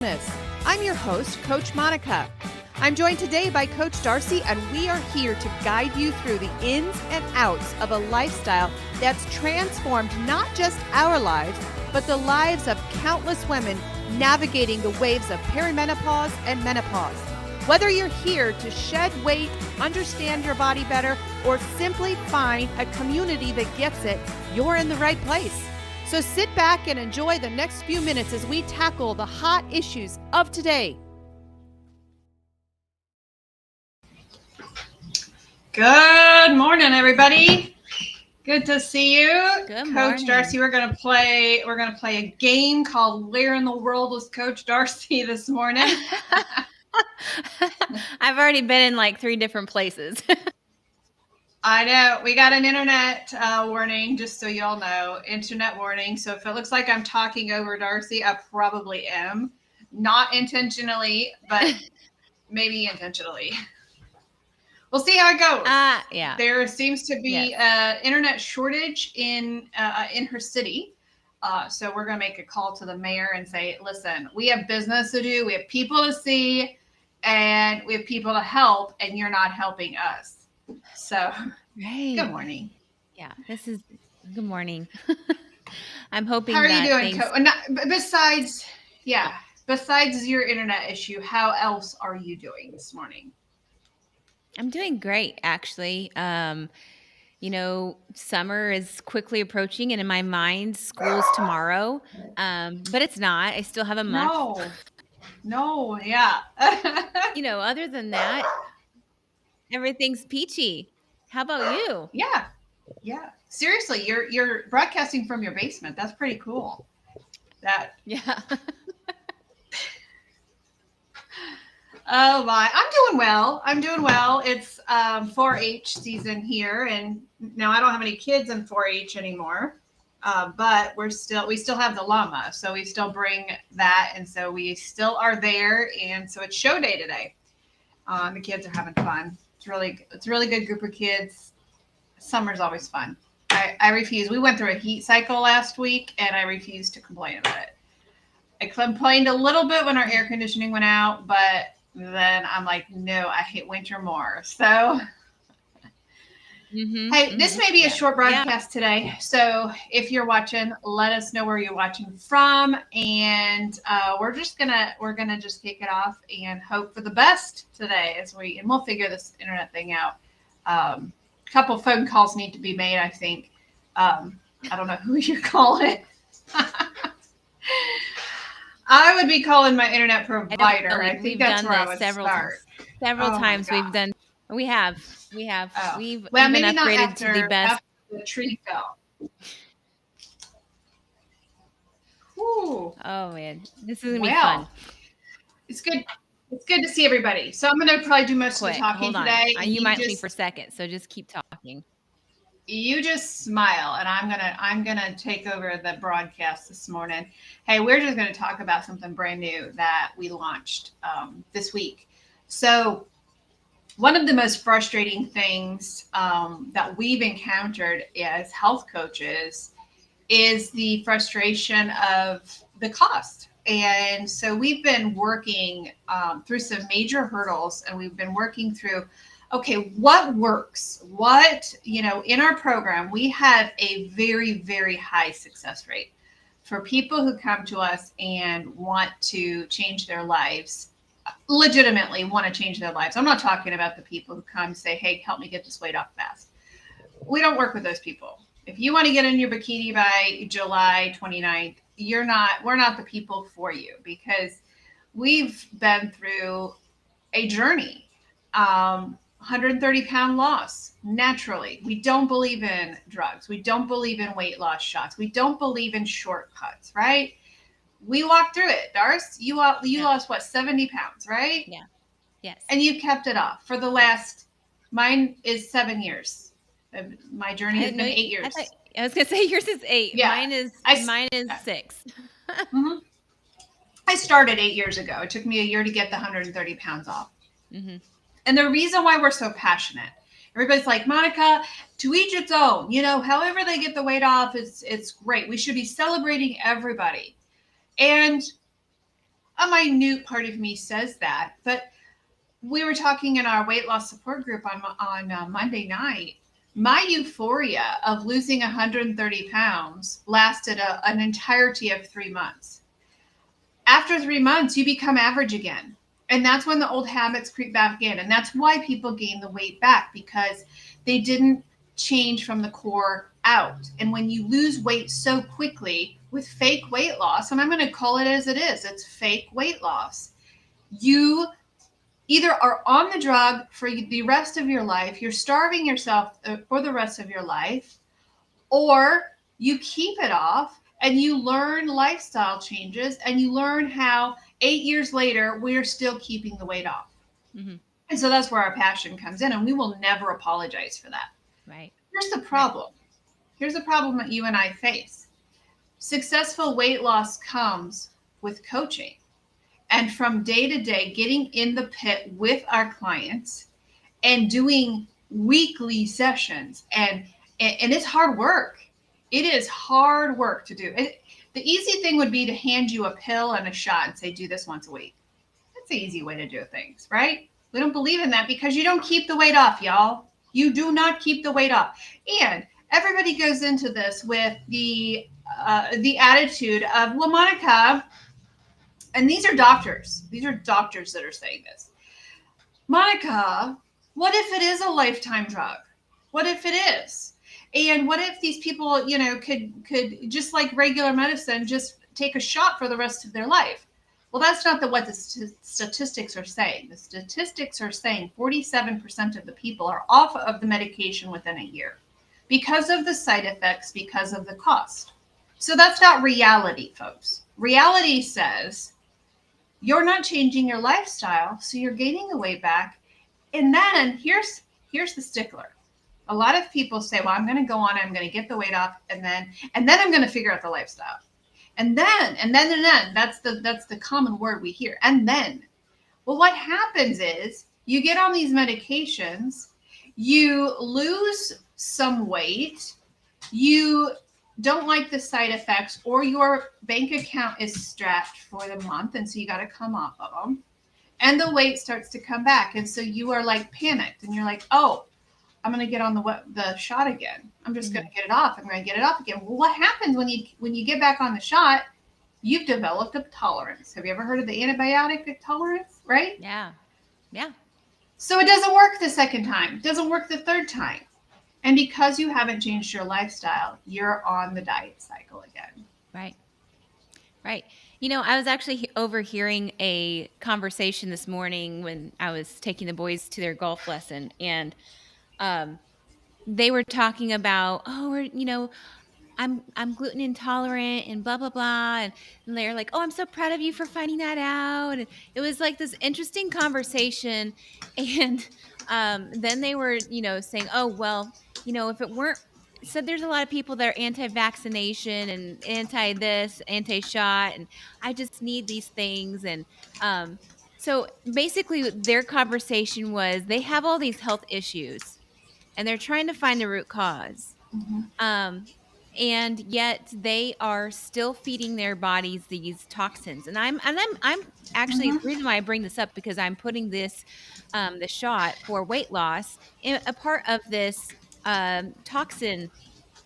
I'm your host, Coach Monica. I'm joined today by Coach Darcy, and we are here to guide you through the ins and outs of a lifestyle that's transformed not just our lives, but the lives of countless women navigating the waves of perimenopause and menopause. Whether you're here to shed weight, understand your body better, or simply find a community that gets it, you're in the right place. So sit back and enjoy the next few minutes as we tackle the hot issues of today. Good morning, everybody. Good to see you. Good Coach morning. Darcy. We're gonna play a game called Where in the World Was Coach Darcy this morning? I've already been in like 3 different places. I know. We got an internet warning, just so y'all know. Internet warning. So if it looks like I'm talking over Darcy, I probably am. Not intentionally, but maybe intentionally. We'll see how it goes. Yeah. There seems to be an internet shortage in her city. So we're going to make a call to the mayor and say, listen, we have business to do. We have people to see and we have people to help, and you're not helping us. So Right. good morning. Yeah. Good morning. I'm hoping How are that you doing? Besides your internet issue, how else are you doing this morning? I'm doing great, actually. Summer is quickly approaching, and in my mind, school's tomorrow. But it's not. I still have a month. No, yeah. Other than that, everything's peachy. How about you? Yeah. Seriously, you're broadcasting from your basement. That's pretty cool. Yeah. Oh my, I'm doing well. It's 4-H season here, and now I don't have any kids in 4-H anymore. But we still have the llama, so we still bring that, and so we still are there, and so it's show day today. The kids are having fun. It's a really good group of kids. Summer's always fun. I refuse. We went through a heat cycle last week, and I refuse to complain about it. I complained a little bit when our air conditioning went out, but then I'm like, no, I hate winter more. So, hey, this may be a short broadcast today. So if you're watching, let us know where you're watching from, and we're gonna just kick it off and hope for the best today and we'll figure this internet thing out. A couple phone calls need to be made, I think. I don't know who you're calling. I would be calling my internet provider. I think that's where I would start. Several times we've done. We have. Oh. We've maybe even not upgraded after, to the best. after the tree fell. Whew. Oh man, this is gonna be fun. It's good. It's good to see everybody. So I'm gonna probably do most of the talking today. You might me for a second, so just keep talking. You just smile, and I'm gonna take over the broadcast this morning. Hey, we're just gonna talk about something brand new that we launched this week. So one of the most frustrating things that we've encountered as health coaches is the frustration of the cost. And so we've been working through some major hurdles, and we've been working through, okay, what works? In our program, we have a very, very high success rate for people who come to us and want to change their lives, legitimately want to change their lives. I'm not talking about the people who come and say, hey, help me get this weight off fast. We don't work with those people. If you want to get in your bikini by July 29th, we're not the people for you, because we've been through a journey. 130-pound loss naturally. We don't believe in drugs. We don't believe in weight loss shots. We don't believe in shortcuts, right? We walked through it. Darce, you lost what, 70 pounds, right? Yeah. Yes. And you've kept it off for the last, mine is 7 years. My journey has been 8 years. I was gonna say yours is 8. Yeah. Mine is 6. Mm-hmm. I started 8 years ago. It took me a year to get the 130 pounds off. Mm-hmm. And the reason why we're so passionate, everybody's like, Monica, to each its own. However they get the weight off, it's great. We should be celebrating everybody. And a minute part of me says that, but we were talking in our weight loss support group on Monday night. My euphoria of losing 130 pounds lasted an entirety of 3 months. After 3 months, you become average again. And that's when the old habits creep back in. And that's why people gain the weight back, because they didn't change from the core out. And when you lose weight so quickly with fake weight loss, and I'm going to call it as it is, it's fake weight loss, you either are on the drug for the rest of your life, you're starving yourself for the rest of your life, or you keep it off and you learn lifestyle changes and you learn how 8 years later we're still keeping the weight off. Mm-hmm. And so that's where our passion comes in, and we will never apologize for that. Right. Here's the problem. Here's the problem that you and I face. Successful weight loss comes with coaching. And from day to day, getting in the pit with our clients and doing weekly sessions. And it's hard work. It is hard work to do. The easy thing would be to hand you a pill and a shot and say, do this once a week. That's the easy way to do things, right? We don't believe in that because you don't keep the weight off, y'all. You do not keep the weight off. And everybody goes into this with the attitude of, well, Monica, and these are doctors. These are doctors that are saying this. Monica, what if it is a lifetime drug? What if it is? And what if these people, could just like regular medicine, just take a shot for the rest of their life? Well, that's not what the statistics are saying. The statistics are saying 47% of the people are off of the medication within a year because of the side effects, because of the cost. So that's not reality, folks. Reality says you're not changing your lifestyle, so you're gaining the weight back. And then here's the stickler. A lot of people say, well, I'm going to go on, I'm going to get the weight off, and then I'm going to figure out the lifestyle. And then, that's the common word we hear. And then, well, what happens is you get on these medications, you lose some weight, you don't like the side effects, or your bank account is stretched for the month, and so you got to come off of them, and the weight starts to come back, and so you are like panicked, and you're like, oh, I'm going to get on the shot again. I'm just going to get it off. I'm going to get it off again. Well, what happens when you get back on the shot? You've developed a tolerance. Have you ever heard of the antibiotic tolerance? Right? Yeah. Yeah. So it doesn't work the second time. It doesn't work the third time. And because you haven't changed your lifestyle, you're on the diet cycle again. Right. Right. I was actually overhearing a conversation this morning when I was taking the boys to their golf lesson, and they were talking about, I'm gluten intolerant and blah, blah, blah. And they're like, oh, I'm so proud of you for finding that out. And it was like this interesting conversation. And then they were, saying, oh, well, if it weren't, so there's a lot of people that are anti-vaccination and anti-this, anti-shot, and I just need these things. And so basically their conversation was they have all these health issues and they're trying to find the root cause. Mm-hmm. And yet they are still feeding their bodies these toxins. And I'm actually, the reason why I bring this up, because I'm putting this, the shot for weight loss in a part of this toxin.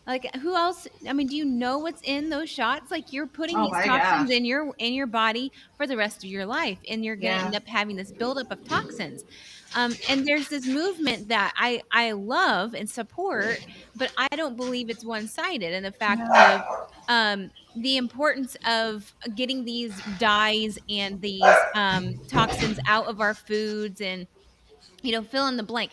Like, who else? I mean, do you know what's in those shots? Like, you're putting these toxins in your body for the rest of your life, and you're going to end up having this buildup of toxins. And there's this movement that I love and support, but I don't believe it's one-sided. And the fact of the importance of getting these dyes and these toxins out of our foods, and fill in the blank.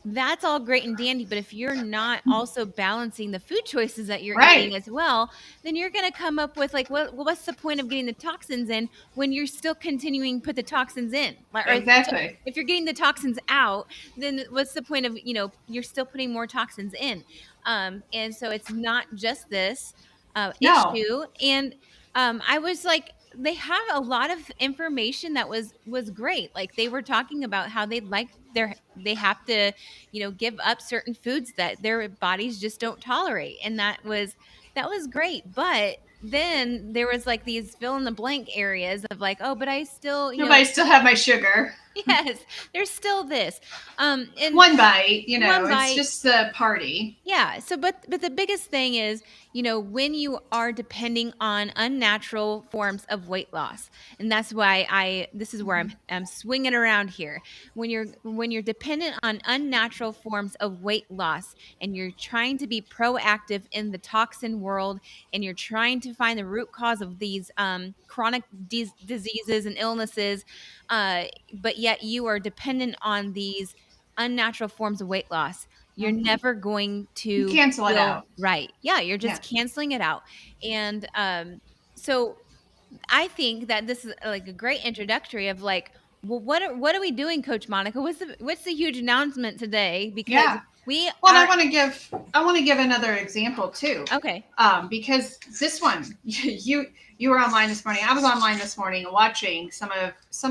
That's all great and dandy, but if you're not also balancing the food choices that you're eating as well, then you're going to come up with like, what's the point of getting the toxins in when you're still continuing to put the toxins in? Exactly. If you're getting the toxins out, then what's the point of, you're still putting more toxins in? And so it's not just this issue. And I was like, they have a lot of information that was great. Like, they were talking about how they have to, give up certain foods that their bodies just don't tolerate. And that was great. But then there was like these fill in the blank areas of like, oh, but I still, Nobody still have my sugar. yes, there's still this. And One bite, One it's bite. just the party. yeah. So, but the biggest thing is, when you are depending on unnatural forms of weight loss, and that's why this is where I'm swinging around here. When you're dependent on unnatural forms of weight loss, and you're trying to be proactive in the toxin world, and you're trying to find the root cause of these chronic diseases and illnesses, but yet you are dependent on these unnatural forms of weight loss, you're never going You to cancel it feel out. right. Yeah, you're Yeah. just canceling it out. And so I think that this is like a great introductory of like, well, what are we doing, Coach Monica? What's the huge announcement today? Because Yeah. we Well, are I want to give another example too. okay. Because this one, you were online this morning. I was online this morning watching some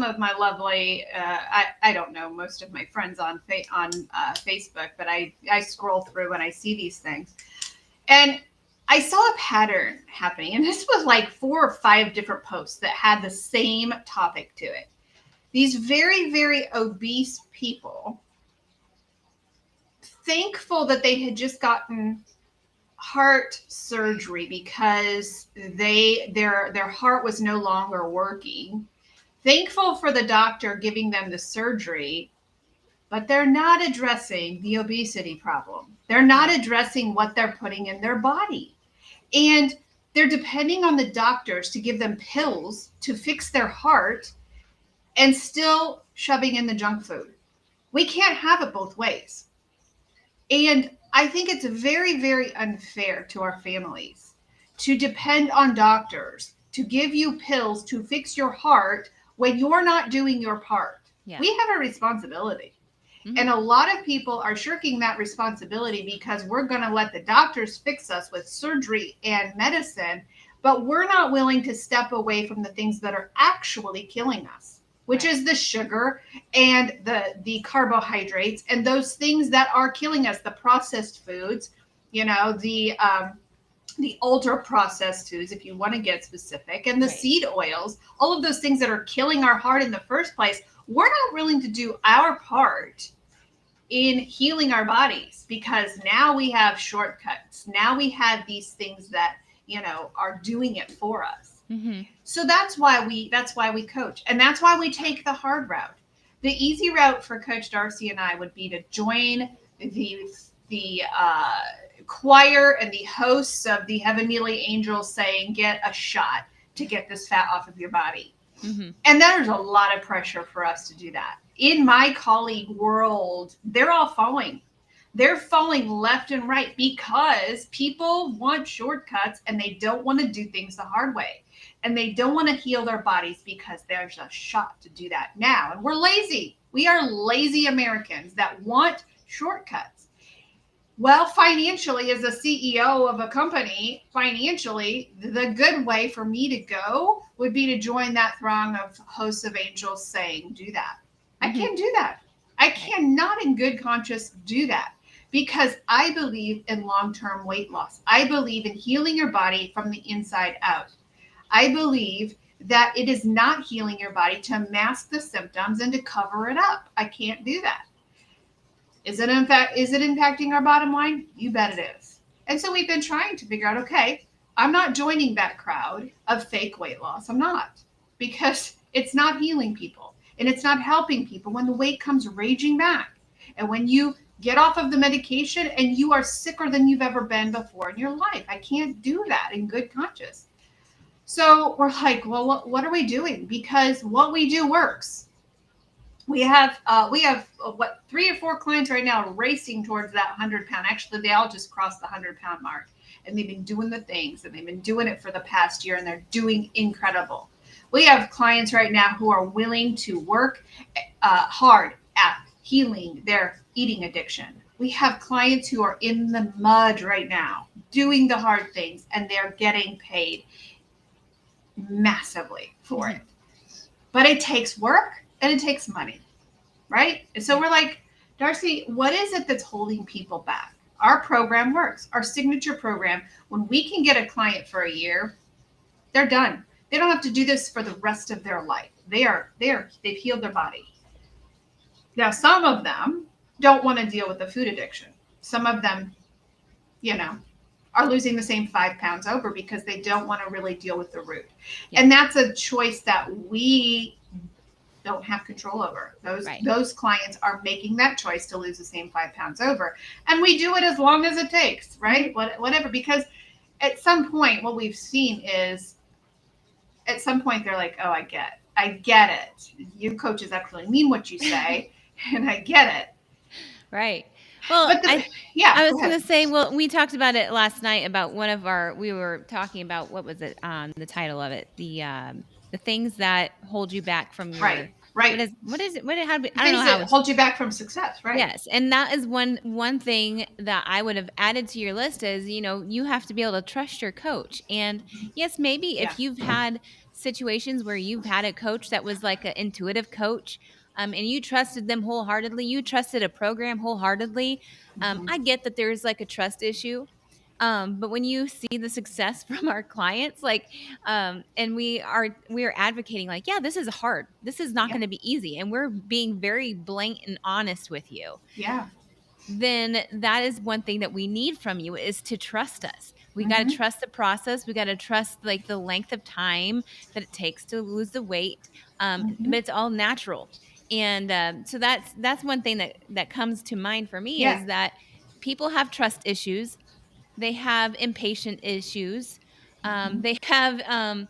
of my lovely. I don't know most of my friends on Facebook, but I scroll through and I see these things, and I saw a pattern happening. And this was like 4 or 5 different posts that had the same topic to it. These very, very obese people, thankful that they had just gotten heart surgery because their heart was no longer working. Thankful for the doctor giving them the surgery, but they're not addressing the obesity problem. They're not addressing what they're putting in their body. And they're depending on the doctors to give them pills to fix their heart and still shoving in the junk food. We can't have it both ways. And I think it's very, very unfair to our families to depend on doctors to give you pills to fix your heart when you're not doing your part. Yeah. We have a responsibility. And a lot of people are shirking that responsibility because we're going to let the doctors fix us with surgery and medicine, but we're not willing to step away from the things that are actually killing us, which is the sugar and the carbohydrates and those things that are killing us, the processed foods, the ultra processed foods, if you want to get specific, and the seed oils, all of those things that are killing our heart in the first place. We're not willing to do our part in healing our bodies because now we have shortcuts. Now we have these things that, are doing it for us. Mm-hmm. So that's why we coach. And that's why we take the hard route. The easy route for Coach Darcy and I would be to join the choir and the hosts of the Heavenly Angels saying, get a shot to get this fat off of your body. Mm-hmm. And there's a lot of pressure for us to do that. In my colleague world, they're all falling. They're falling left and right because people want shortcuts and they don't want to do things the hard way. And they don't want to heal their bodies because there's a shot to do that now. And we're lazy. We are lazy Americans that want shortcuts. Well, financially, as a CEO of a company, financially, the good way for me to go would be to join that throng of hosts of angels saying, do that. I can't do that. I cannot in good conscience do that because I believe in long-term weight loss. I believe in healing your body from the inside out. I believe that it is not healing your body to mask the symptoms and to cover it up. I can't do that. Is it impacting our bottom line? You bet it is. And so we've been trying to figure out, okay, I'm not joining that crowd of fake weight loss. I'm not, because it's not healing people and it's not helping people when the weight comes raging back. And when you get off of the medication and you are sicker than you've ever been before in your life, I can't do that in good conscience. So we're like, well, what are we doing? Because what we do works. We have 3 or 4 clients right now racing towards that 100-pound. Actually, they all just crossed the 100-pound mark, and they've been doing the things, and they've been doing it for the past year, and they're doing incredible. We have clients right now who are willing to work hard at healing their eating addiction. We have clients who are in the mud right now, doing the hard things, and they're getting paid massively for it. But it takes work. And it takes money, right? And so we're like, Darcy, what is it that's holding people back? Our program works. Our signature program, when we can get a client for a year, They're done. They don't have to do this for the rest of their life. They've healed their body. Now, some of them don't want to deal with the food addiction. Some of them, are losing the same 5 pounds over because they don't want to really deal with the root. Yeah. And that's a choice that we don't have control over. Those clients are making that choice to lose the same 5 pounds over. And we do it as long as it takes, right? Whatever, because at some point, what we've seen is at some point they're like, oh, I get it. You coaches actually mean what you say, and I get it. Right. Well, I was going to say, well, we talked about it last night about we were talking about, what was it, the title of it? The things that hold you back from your, right. What is it? I don't know how hold you back from success, right? Yes. And that is one thing that I would have added to your list is, you have to be able to trust your coach. And yes, maybe if you've had situations where you've had a coach that was like an intuitive coach, and you trusted them wholeheartedly, you trusted a program wholeheartedly. I get that there's like a trust issue. But when you see the success from our clients, and we are advocating like, yeah, this is hard. This is not going to be easy. And we're being very blank and honest with you. Yeah. Then that is one thing that we need from you is to trust us. We got to trust the process. We got to trust like the length of time that it takes to lose the weight. But it's all natural. And so that's one thing that comes to mind for me is that people have trust issues. They have impatient issues. They have,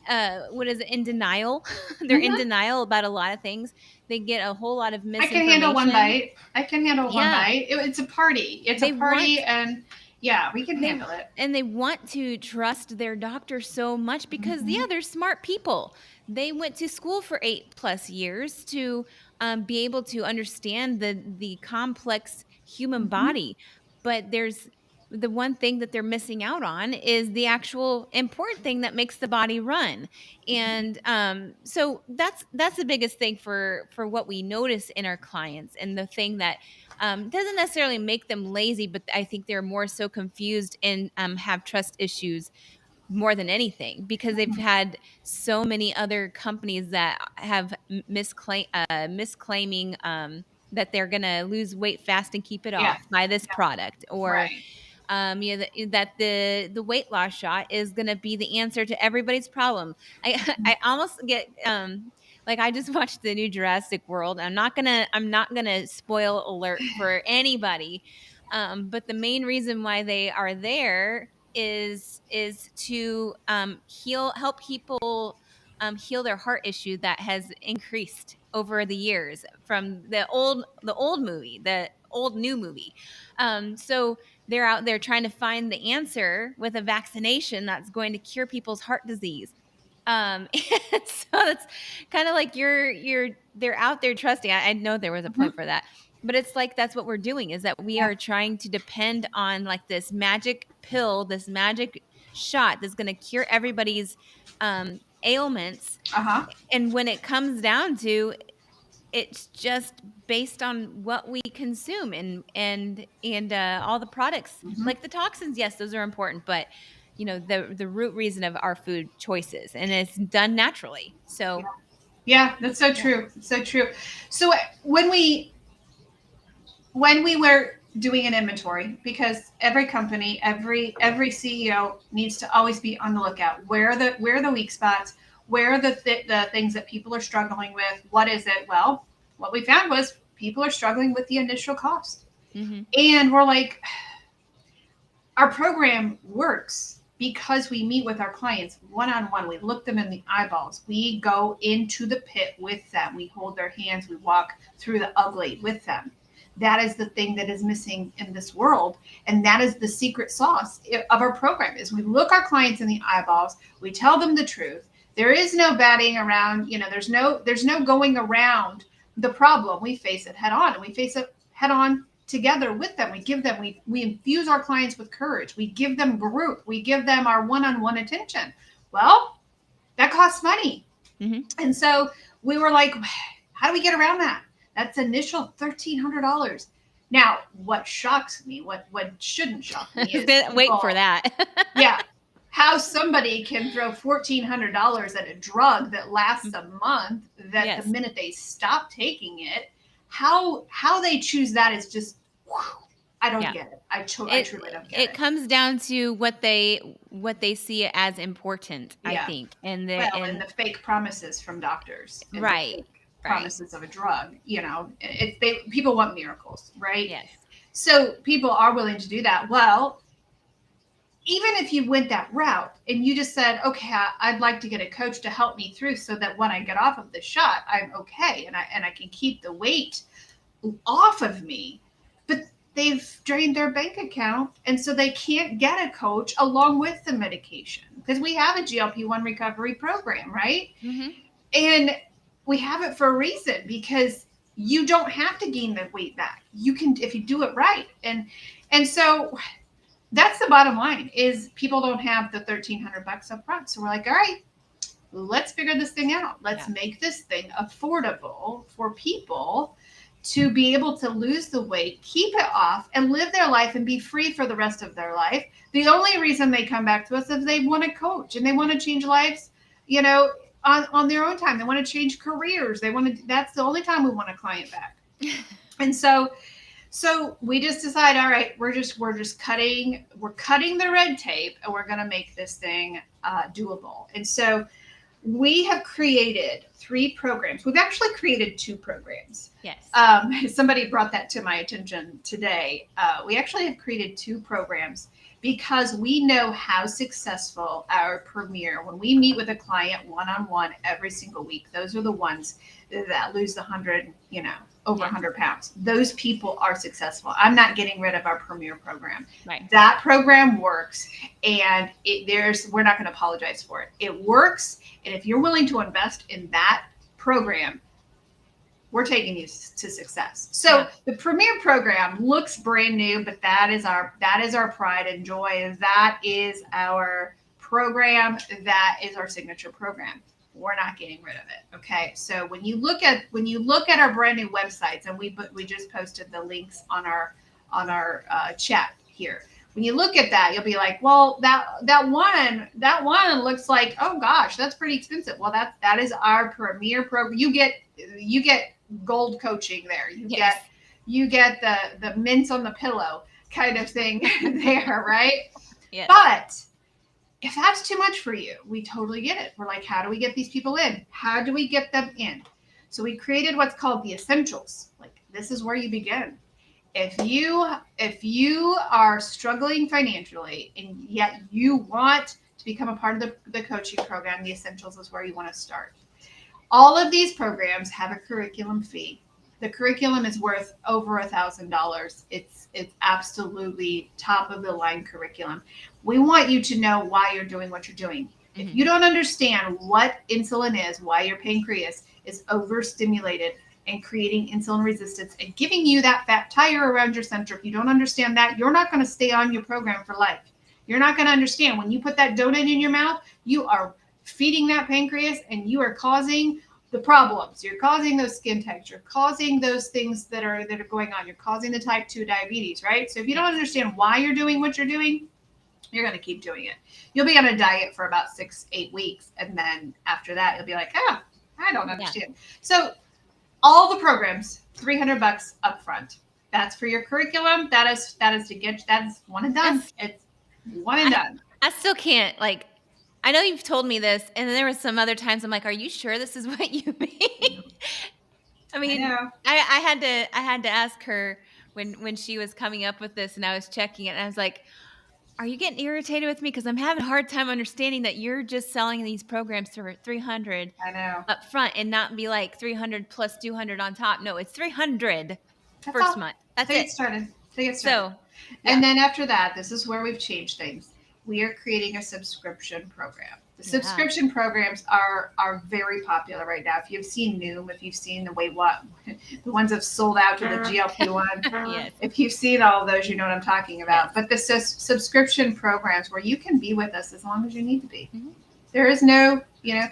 in denial. They're in denial about a lot of things. They get a whole lot of misinformation. I can handle one bite. It's a party. And we can handle it. And they want to trust their doctor so much because, they're smart people. They went to school for 8+ years to be able to understand the complex human body. But there's the one thing that they're missing out on is the actual important thing that makes the body run. And so that's the biggest thing for what we notice in our clients, and the thing that doesn't necessarily make them lazy, but I think they're more so confused and have trust issues more than anything because they've had so many other companies that have misclaiming that they're going to lose weight fast and keep it off by this product, or that the weight loss shot is going to be the answer to everybody's problem. I almost get I just watched the new Jurassic World. I'm not gonna spoil alert for anybody, but the main reason why they are there is to help people heal their heart issue that has increased over the years from the old movie, the old new movie. So they're out there trying to find the answer with a vaccination that's going to cure people's heart disease. And so that's kind of like they're out there trusting. I know there was a point for that, but it's like, that's what we're doing, is that we are trying to depend on like this magic pill, this magic shot that's going to cure everybody's ailments. And when it comes down to, it's just based on what we consume and all the products, like the toxins. Yes, those are important, but the root reason of our food choices, and it's done naturally. So that's so true. So true. So when we were doing an inventory, because every company, every CEO needs to always be on the lookout. Where are the weak spots? Where are the things that people are struggling with? What is it? Well, what we found was people are struggling with the initial cost. And we're like, our program works because we meet with our clients one-on-one. We look them in the eyeballs. We go into the pit with them. We hold their hands. We walk through the ugly with them. That is the thing that is missing in this world. And that is the secret sauce of our program, is we look our clients in the eyeballs. We tell them the truth. There is no batting around. There's no going around the problem. We face it head on, and we face it head on together with them. We infuse our clients with courage. We give them group. We give them our one-on-one attention. Well, that costs money. And so we were like, how do we get around that? That's initial $1,300. Now, what shocks me, what shouldn't shock me is wait for that. how somebody can throw $1,400 at a drug that lasts a month, that Yes. the minute they stop taking it, how they choose that is just, I don't Yeah. get it. I truly don't get It it. comes down to what they see as important, I Yeah. think. And And the fake promises from doctors, and the right. fake Right. promises of a drug, people want miracles, right? Yes. So people are willing to do that. Well, even if you went that route and you just said, okay, I'd like to get a coach to help me through so that when I get off of the shot, I'm okay, and I can keep the weight off of me. But they've drained their bank account, and so they can't get a coach along with the medication, because we have a GLP-1 recovery program, right? Mm-hmm. And we have it for a reason, because you don't have to gain the weight back. You can, if you do it right. And so that's the bottom line, is people don't have the $1,300 up front. So we're like, all right, let's figure this thing out. Let's make this thing affordable for people to be able to lose the weight, keep it off, and live their life and be free for the rest of their life. The only reason they come back to us is they want a coach and they want to change lives, on their own time. They want to change careers. That's the only time we want a client back. And so we just decide, all right, we're cutting the red tape, and we're going to make this thing doable. And so we have created 3 programs. We've actually created 2 programs. Yes. Somebody brought that to my attention today. We actually have created 2 programs because we know how successful our Premier, when we meet with a client one-on-one every single week, those are the ones that lose the 100, over 100 pounds. Those people are successful. I'm not getting rid of our Premier program. Right. That program works, and we're not going to apologize for it. It works, and if you're willing to invest in that program, we're taking you to success. So the Premier program looks brand new, but that is our pride and joy. That is our program. That is our signature program. We're not getting rid of it. Okay. So when you look at our brand new websites, and we just posted the links on our chat here. When you look at that, you'll be like, well, that one looks like, oh gosh, that's pretty expensive. Well, that is our Premier program. You get gold coaching there. You get the mints on the pillow kind of thing there, right? Yeah. But if that's too much for you, we totally get it. We're like, how do we get these people in? How do we get them in? So we created what's called the essentials. Like, this is where you begin. If you are struggling financially and yet you want to become a part of the coaching program, the essentials is where you want to start. All of these programs have a curriculum fee. The curriculum is worth over $1,000. It's absolutely top of the line curriculum. We want you to know why you're doing what you're doing. If you don't understand what insulin is, why your pancreas is overstimulated and creating insulin resistance and giving you that fat tire around your center, if you don't understand that, you're not going to stay on your program for life. You're not going to understand. When you put that donut in your mouth, you are feeding that pancreas, and you are causing the problems. You're causing those skin types. You're causing those things that are going on. You're causing the type 2 diabetes, right? So if you don't understand why you're doing what you're doing, you're going to keep doing it. You'll be on a diet for about 6-8 weeks. And then after that, you'll be like, I don't understand. Yeah. So all the programs, $300 up front. That's for your curriculum. That is one and done. It's one and done. I still can't, I know you've told me this, and then there was some other times I'm like, are you sure this is what you mean? I mean, I had to ask her when she was coming up with this, and I was checking it, and I was like, are you getting irritated with me? Because I'm having a hard time understanding that you're just selling these programs for $300 up front, and not be like 300 plus 200 on top. No, it's 300 first month. That's it. Started. So, and then after that, this is where we've changed things. We are creating a subscription program. The subscription programs are very popular right now. If you've seen Noom, if you've seen the ones that have sold out to the GLP-1, yes. If you've seen all of those, you know what I'm talking about. Yes. But the subscription programs where you can be with us as long as you need to be. Mm-hmm. There is no, you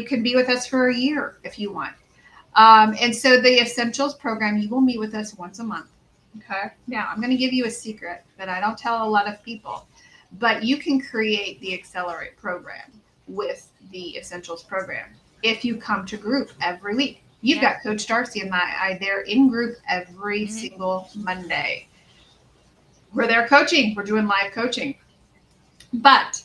can be with us for a year if you want. And so the Essentials program, you will meet with us once a month. Okay. Now I'm going to give you a secret that I don't tell a lot of people. but you can create the Accelerate program with the Essentials program if you come to group every week. You've got Coach Darcy and I they're in group every single Monday. We're there coaching. We're doing live coaching. But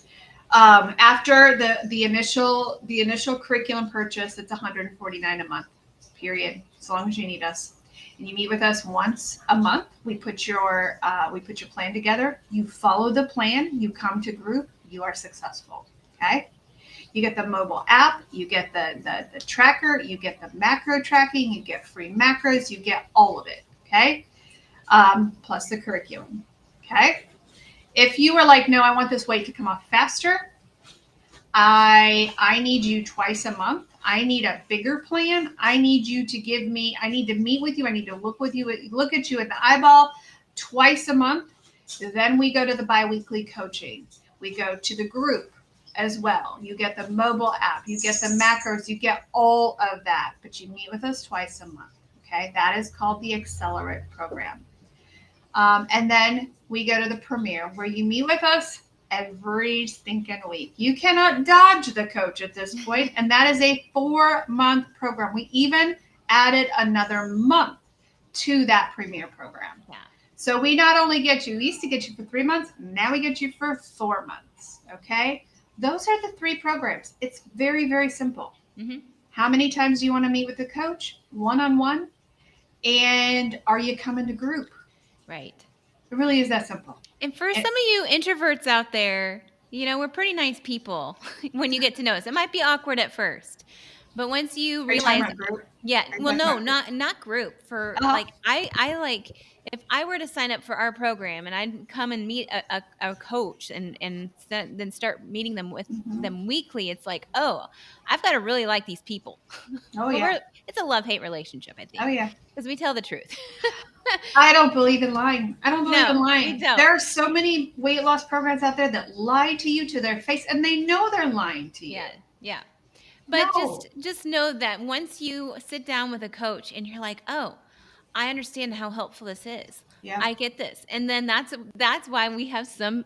after the initial curriculum purchase, it's $149 a month, period. As long as you need us, and you meet with us once a month. We put your plan together. You follow the plan. You come to group. You are successful. Okay. You get the mobile app. You get the tracker. You get the macro tracking. You get free macros. You get all of it. Okay. Plus the curriculum. Okay. If you were like, no, I want this weight to come off faster, I need you twice a month. I need a bigger plan. I need to meet with you. I need to look at you in the eyeball twice a month. Then we go to the biweekly coaching. We go to the group as well. You get the mobile app. You get the macros. You get all of that. But you meet with us twice a month. Okay. That is called the Accelerate program. And then we go to the Premier, where you meet with us every stinking week. You cannot dodge the coach at this point, and that is a 4-month program. We even added another month to that Premier program. Yeah. So we not only we used to get you for 3 months, now we get you for 4 months. Okay, those are the 3 programs. It's very, very simple. Mm-hmm. How many times do you want to meet with the coach? One-on-one, and are you coming to group? Right. It really is that simple. And for some of you introverts out there, we're pretty nice people when you get to know us. It might be awkward at first, but once you realize, not group for I like, if I were to sign up for our program and I'd come and meet a coach and then start meeting them with them weekly, it's like, oh, I've got to really like these people. Oh yeah. It's a love-hate relationship, I think. Oh yeah. Because we tell the truth. I don't believe in lying. We don't. There are so many weight loss programs out there that lie to you to their face, and they know they're lying to you. Yeah. But just know that once you sit down with a coach and you're like, oh, I understand how helpful this is. Yeah. I get this. And then that's why we have some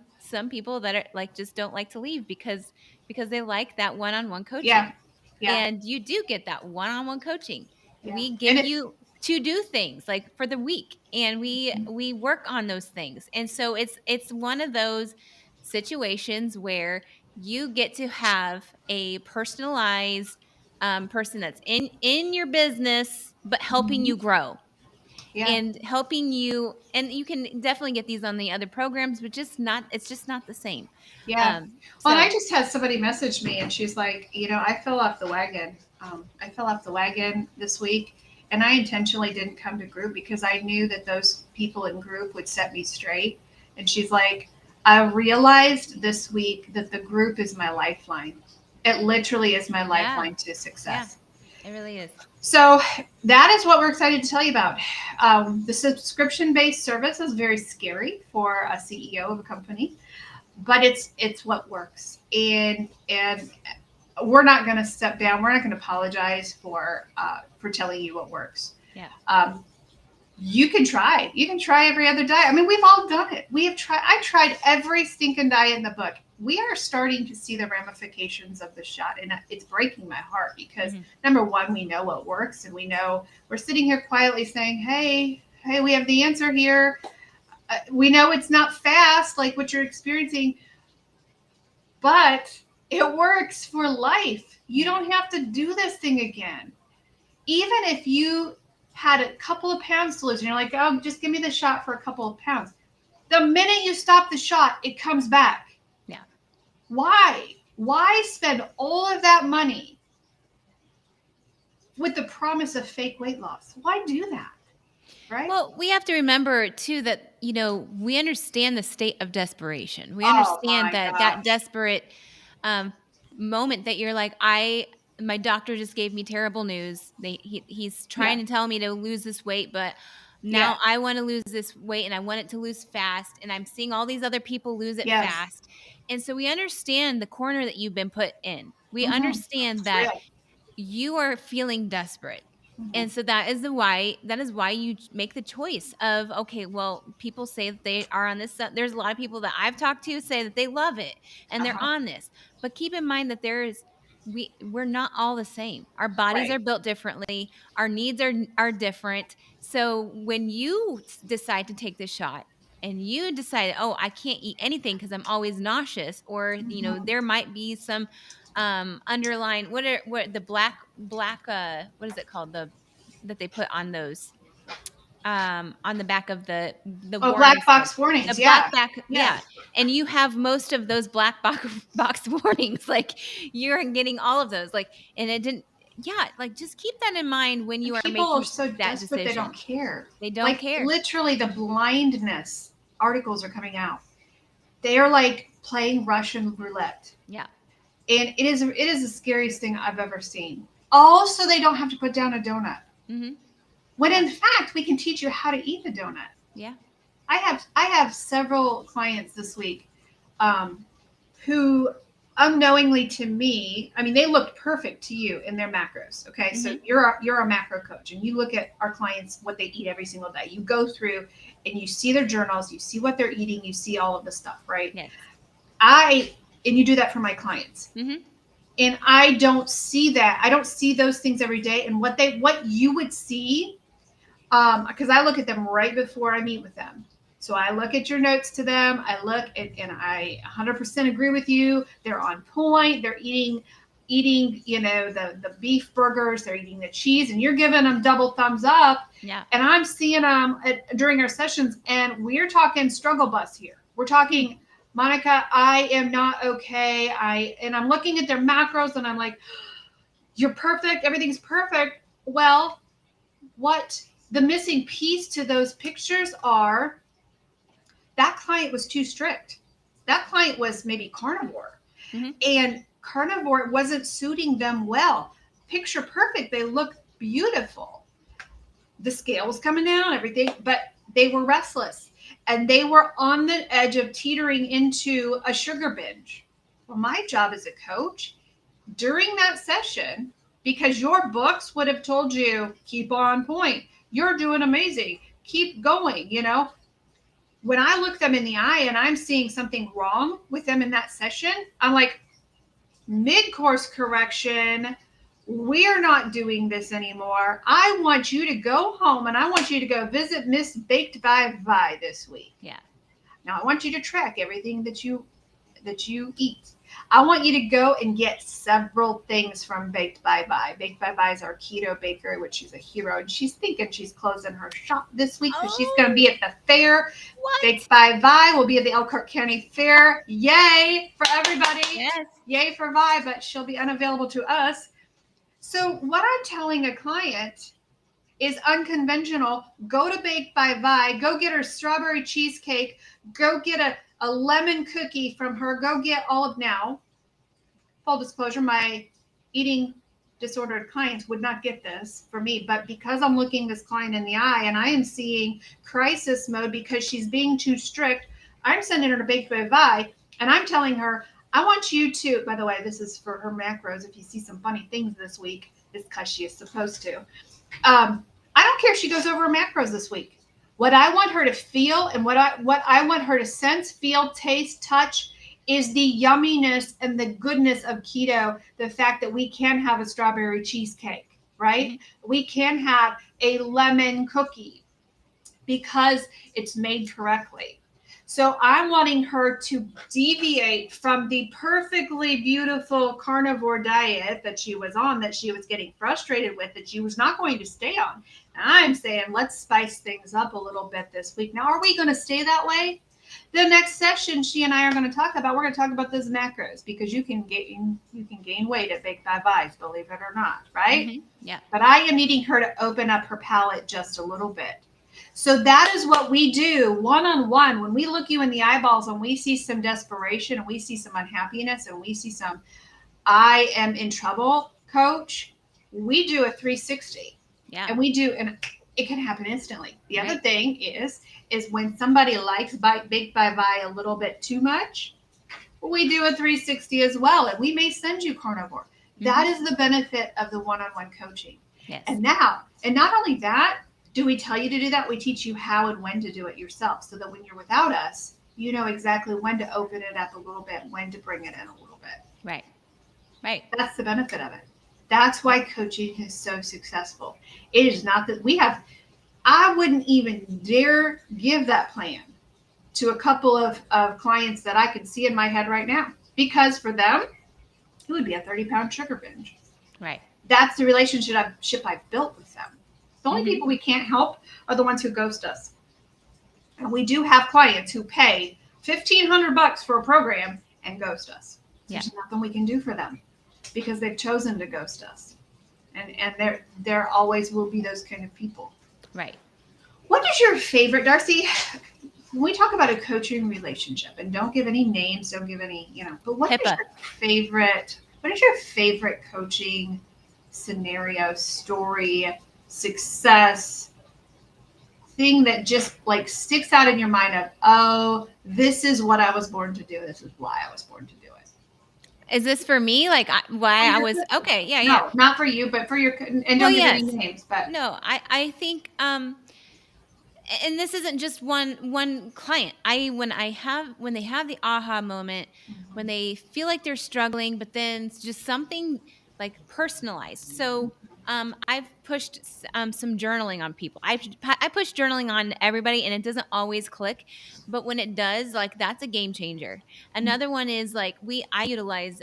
people that are like just don't like to leave because they like that one-on-one coaching. Yeah. And you do get that one-on-one coaching. Yeah. We give you to do things like for the week, and we work on those things. And so it's one of those situations where you get to have a personalized person that's in your business, but helping you grow. Yeah. And helping you, and you can definitely get these on the other programs, but it's just not the same. Yeah. And I just had somebody message me, and she's like, I fell off the wagon. I fell off the wagon this week, and I intentionally didn't come to group because I knew that those people in group would set me straight. And she's like, I realized this week that the group is my lifeline. It literally is my lifeline to success. Yeah, it really is. So that is what we're excited to tell you about. The subscription-based service is very scary for a CEO of a company, but it's what works. And we're not going to step down. We're not going to apologize for telling you what works. Yeah. You can try. You can try every other diet. I mean, we've all done it. I tried every stinking diet in the book. We are starting to see the ramifications of the shot, and it's breaking my heart because number one, we know what works, and we know we're sitting here quietly saying, hey, we have the answer here. We know it's not fast like what you're experiencing, but it works for life. You don't have to do this thing again. Even if you had a couple of pounds to lose and you're like, oh, just give me the shot for a couple of pounds. The minute you stop the shot, it comes back. Yeah. Why spend all of that money with the promise of fake weight loss? Why do that? Right? Well, we have to remember too that, we understand the state of desperation. We understand that desperate moment that you're like, my doctor just gave me terrible news. He's trying to tell me to lose this weight, but now I want to lose this weight and I want it to lose fast. And I'm seeing all these other people lose it fast. And so we understand the corner that you've been put in. We understand that you are feeling desperate. And so that is why you make the choice of, okay, well, people say that they are on this. There's a lot of people that I've talked to say that they love it and they're Uh-huh. on this. But keep in mind that we're not all the same. Our bodies are Right. built differently. Our needs are different. So when you decide to take this shot and you decide, oh, I can't eat anything because I'm always nauseous, or Mhm. there might be some underlying, what the black what is it called, that they put on those, on the back of the Oh, warning black signs, box the warnings. black Yeah. back, Yeah. yeah. And you have most of those black box warnings, like you're getting all of those, like, and it didn't, yeah, like just keep that in mind when And you are people are making so that desperate they don't decision. care. They don't Like care. literally the blindness articles are coming out. They are like playing Russian roulette. Yeah. And it is the scariest thing I've ever seen. Also, they don't have to put down a donut. Mm-hmm. When Yeah. in fact we can teach you how to eat the donut. Yeah. I have several clients this week um, who unknowingly to me, I mean, they looked perfect to you in their macros. Okay, so Mm-hmm. you're a macro coach, and you look at our clients what they eat every single day. You go through and you see their journals, you see what they're eating, you see all of the stuff, right? Yes. And you do that for my clients. Mm-hmm. And I don't see that. I don't see those things every day. And what you would see, because I look at them right before I meet with them. So I look at your notes to them. I look and I 100% agree with you. They're on point. They're eating, the beef burgers. They're eating the cheese, and you're giving them double thumbs up. Yeah. And I'm seeing them during our sessions, and we're talking struggle bus here. We're talking, Monica, I am not okay. I'm looking at their macros, and I'm like, you're perfect. Everything's perfect. Well, what the missing piece to those pictures are, that client was too strict. That client was maybe carnivore, Mm-hmm. and carnivore wasn't suiting them well. Picture perfect. They look beautiful. The scale was coming down, everything, but they were restless and they were on the edge of teetering into a sugar binge. Well, my job as a coach during that session, because your books would have told you, keep on point. You're doing amazing. Keep going. When I look them in the eye and I'm seeing something wrong with them in that session, I'm like, mid-course correction. We're not doing this anymore. I want you to go home and I want you to go visit Miss Baked by Vi this week. Yeah. Now I want you to track everything that you eat. I want you to go and get several things from Baked by Vi. Baked by Vi is our keto baker, which she's a hero, and she's thinking she's closing her shop this week because she's going to be at the fair. What? Baked by Vi will be at the Elkhart County Fair. Yay for everybody. Yes. Yay for Vi, but she'll be unavailable to us. So what I'm telling a client is unconventional. Go to Baked by Vi. Go get her strawberry cheesecake. Go get a lemon cookie from her. Go get all of now. Full disclosure, my eating disordered clients would not get this for me, but because I'm looking this client in the eye and I am seeing crisis mode because she's being too strict, I'm sending her to Baked by Vi and I'm telling her, I want you to, by the way, this is for her macros. If you see some funny things this week, it's because she is supposed to. I don't care if she goes over her macros this week. What I want her to feel and what I want her to sense, feel, taste, touch is the yumminess and the goodness of keto. The fact that we can have a strawberry cheesecake, right? Mm-hmm. We can have a lemon cookie because it's made correctly. So I'm wanting her to deviate from the perfectly beautiful carnivore diet that she was on, that she was getting frustrated with, that she was not going to stay on. And I'm saying, let's spice things up a little bit this week. Now, are we going to stay that way? The next session she and I are going to talk about, we're going to talk about those macros because you can gain weight at Baked by Vi, believe it or not, right? Mm-hmm. Yeah. But I am needing her to open up her palate just a little bit. So that is what we do one-on-one. When we look you in the eyeballs and we see some desperation and we see some unhappiness and we see some, I am in trouble, coach, we do a 360. Yeah. And it can happen instantly. The other thing is when somebody likes Baked by Vi a little bit too much, we do a 360 as well. And we may send you carnivore. That is the benefit of the one-on-one coaching. Yes. And not only that, do we tell you to do that? We teach you how and when to do it yourself, so that when you're without us, you know exactly when to open it up a little bit, when to bring it in a little bit. Right. Right. That's the benefit of it. That's why coaching is so successful. It is not that I wouldn't even dare give that plan to a couple of clients that I can see in my head right now, because for them, it would be a 30-pound sugar binge. Right. That's the relationship I've built with them. The only people we can't help are the ones who ghost us. And we do have clients who pay $1,500 for a program and ghost us. There's nothing we can do for them because they've chosen to ghost us. And there always will be those kind of people. Right. What is your favorite, Darcy? When we talk about a coaching relationship, and don't give any names, don't give any, but what is your favorite coaching scenario, story, success, thing that just like sticks out in your mind of, oh, this is what I was born to do. This is why I was born to do it. Is this for me? Like why I was, okay. Yeah. No, Yeah. not for you, but for your, and don't give any names, but. No, I think, and this isn't just one client. When they have the aha moment, when they feel like they're struggling, but then it's just something like personalized. So I've pushed some journaling on people. I push journaling on everybody, and it doesn't always click, but when it does, like that's a game changer. Another one is like I utilize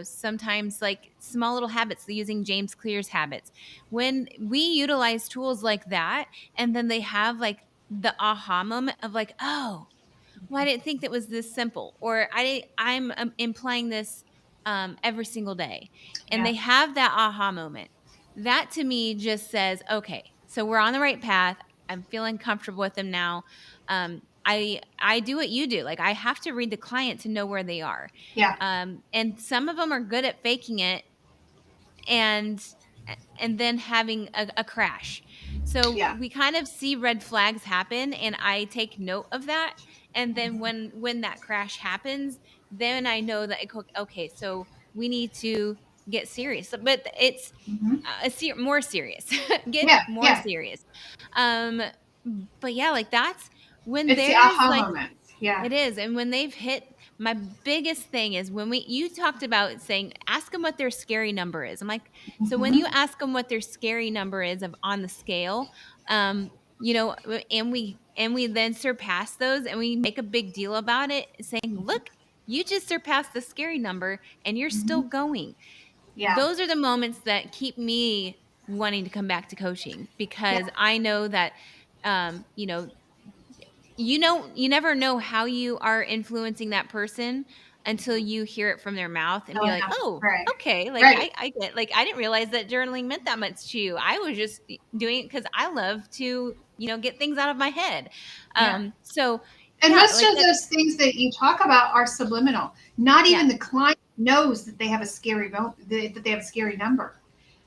sometimes like small little habits, using James Clear's habits. When we utilize tools like that, and then they have like the aha moment of like, oh, well, I didn't think that was this simple, or I'm implying this every single day, and they have that aha moment. That to me just says, okay, so we're on the right path. I'm feeling comfortable with them now. I do what you do. Like I have to read the client to know where they are. Yeah. And some of them are good at faking it and then having a crash. So we kind of see red flags happen, and I take note of that. And then when that crash happens, then I know that, okay, so we need to get serious, but it's more serious. More serious. But yeah, like that's when it's there's the aha like moment. Yeah, it is. And when they've hit, my biggest thing is when you talked about saying, ask them what their scary number is. I'm like, so when you ask them what their scary number is on the scale, and we then surpass those, and we make a big deal about it, saying, look, you just surpassed the scary number and you're still going. Yeah. Those are the moments that keep me wanting to come back to coaching, because I know that, you never know how you are influencing that person until you hear it from their mouth and be like, oh, okay. Like I get, like, I didn't realize that journaling meant that much to you. I was just doing it because I love to, get things out of my head. And most of those things that you talk about are subliminal. Not even the client knows that they have a scary that they have a scary number.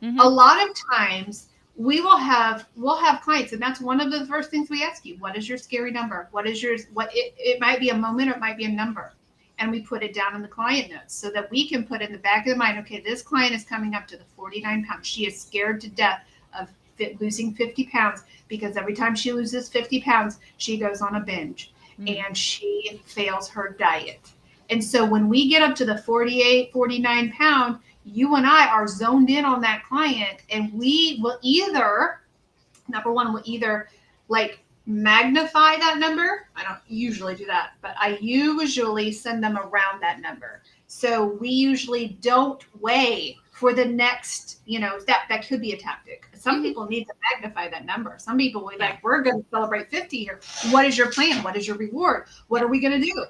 Mm-hmm. A lot of times we'll have clients, and that's one of the first things we ask you. What is your scary number? What is yours? It might be a moment, or it might be a number. And we put it down in the client notes so that we can put in the back of the mind, okay, this client is coming up to the 49 pounds. She is scared to death of losing 50 pounds, because every time she loses 50 pounds, she goes on a binge. And she fails her diet. And so when we get up to the 48, 49 pound, you and I are zoned in on that client, and we will either like magnify that number. I don't usually do that, but I usually send them around that number. So we usually don't weigh for the next, that could be a tactic. Some people need to magnify that number. Some people will be like, we're going to celebrate 50 here. What is your plan? What is your reward? What are we going to do?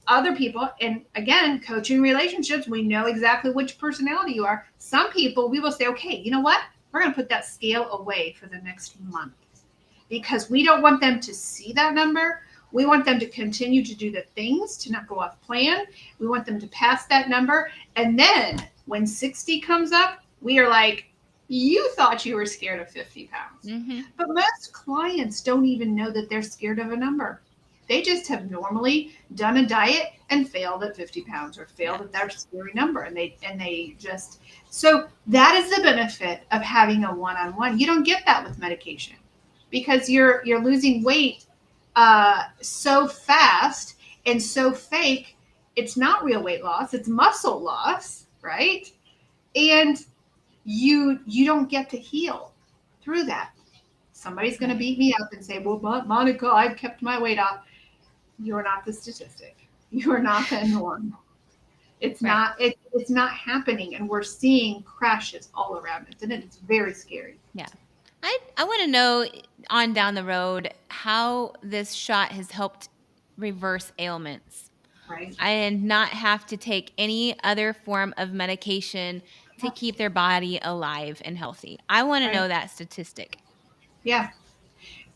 Other people, and again, coaching relationships, we know exactly which personality you are. Some people, we will say, okay, you know what? We're going to put that scale away for the next month, because we don't want them to see that number. We want them to continue to do the things, to not go off plan. We want them to pass that number. And then when 60 comes up, we are like, you thought you were scared of 50 pounds. Mm-hmm. But most clients don't even know that they're scared of a number. They just have normally done a diet and failed at 50 pounds or failed at their scary number. And they just, so that is the benefit of having a one-on-one. You don't get that with medication because you're losing weight so fast and so fake. It's not real weight loss. It's muscle loss, right? And you don't get to heal through that. Somebody's going to beat me up and say, well, Monica, I've kept my weight off. You're not the statistic. You are not the norm. It's not happening. And we're seeing crashes all around us. And it's very scary. Yeah. I want to know on down the road how this shot has helped reverse ailments. Right. And not have to take any other form of medication to keep their body alive and healthy. I want to know that statistic. Yeah.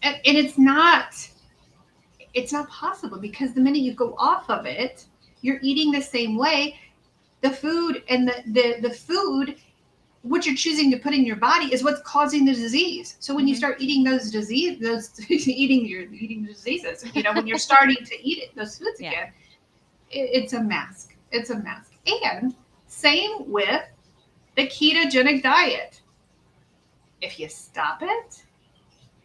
And it's not possible because the minute you go off of it, you're eating the same way. The food and the food, what you're choosing to put in your body is what's causing the disease. So when you start eating eating diseases, when you're starting to eat those foods again, it's a mask. It's a mask. And same with the ketogenic diet. If you stop it,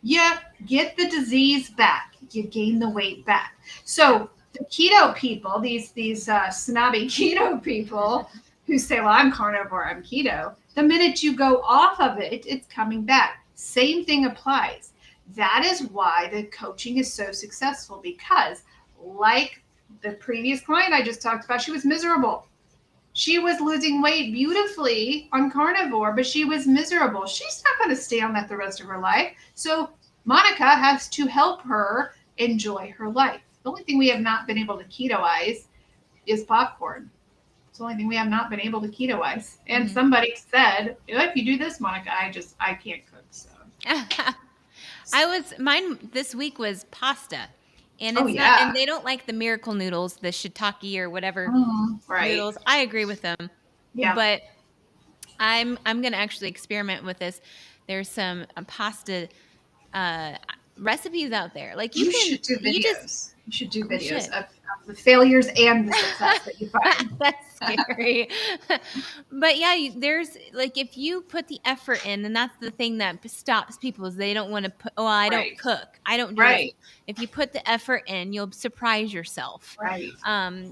you get the disease back. You gain the weight back. So the keto people, these snobby keto people who say, well, I'm carnivore, I'm keto, the minute you go off of it, it's coming back. Same thing applies. That is why the coaching is so successful because like the previous client I just talked about, she was miserable. She was losing weight beautifully on carnivore, but she was miserable. She's not going to stay on that the rest of her life. So Monica has to help her enjoy her life. The only thing we have not been able to ketoize is popcorn. It's the only thing we have not been able to ketoize. And somebody said, if you do this, Monica, I can't cook. So mine this week was pasta. And it's not, and they don't like the miracle noodles, the shiitake or whatever noodles. I agree with them. Yeah. But I'm going to actually experiment with this. There's some pasta recipes out there. Like you should do videos. You should do videos of the failures and the success that you find. That's scary. But yeah, there's like if you put the effort in, and that's the thing that stops people is they don't want to put. Oh, I don't cook. I don't do this. If you put the effort in, you'll surprise yourself. Right.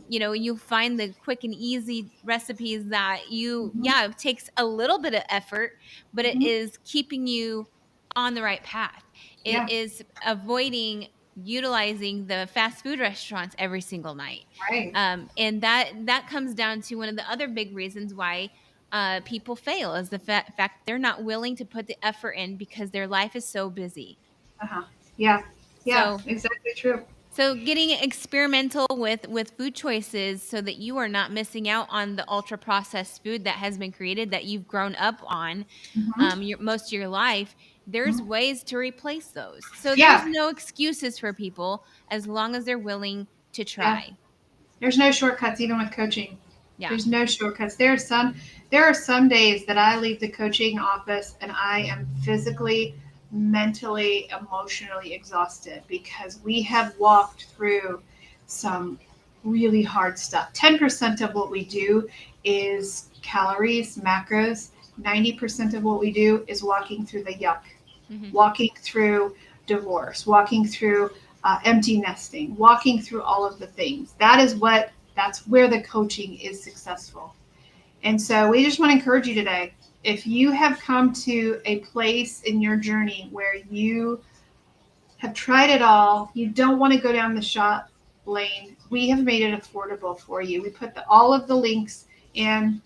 You'll find the quick and easy recipes that it takes a little bit of effort, but it is keeping you on the right path. It is avoiding utilizing the fast food restaurants every single night. Right. And that comes down to one of the other big reasons why people fail is the fact they're not willing to put the effort in because their life is so busy. Yeah. So, exactly true. So getting experimental with food choices so that you are not missing out on the ultra processed food that has been created that you've grown up on most of your life. There's ways to replace those. So there's no excuses for people as long as they're willing to try. Yeah. There's no shortcuts even with coaching. Yeah. There's no shortcuts. There are some days that I leave the coaching office and I am physically, mentally, emotionally exhausted because we have walked through some really hard stuff. 10% of what we do is calories, macros. 90% of what we do is walking through the yuck, walking through divorce, walking through empty nesting, walking through all of the things. That's where the coaching is successful. And so we just want to encourage you today. If you have come to a place in your journey where you have tried it all, you don't want to go down the shot lane, we have made it affordable for you. We put all of the links in.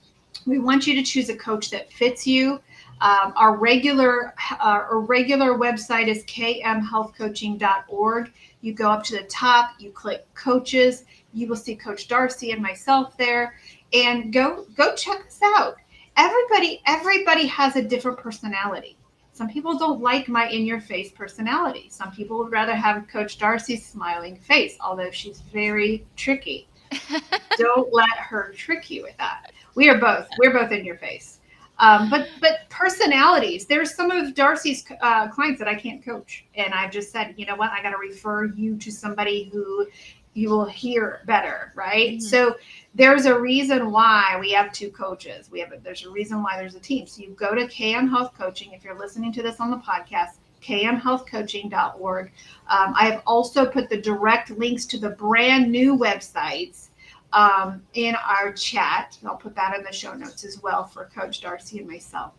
We want you to choose a coach that fits you. Our regular website is kmhealthcoaching.org. You go up to the top, you click coaches, you will see Coach Darcy and myself there, and go check us out. Everybody has a different personality. Some people don't like my in-your-face personality. Some people would rather have Coach Darcy's smiling face, although she's very tricky. Don't let her trick you with that. We're both in your face. But personalities. There's some of Darcy's clients that I can't coach, and I've just said, you know what, I got to refer you to somebody who you will hear better, right? Mhm. So there's a reason why we have two coaches. There's a reason why there's a team. So you go to KM Health Coaching. If you're listening to this on the podcast, kmhealthcoaching.org. I have also put the direct links to the brand new websites in our chat. I'll put that in the show notes as well for Coach Darcy and myself.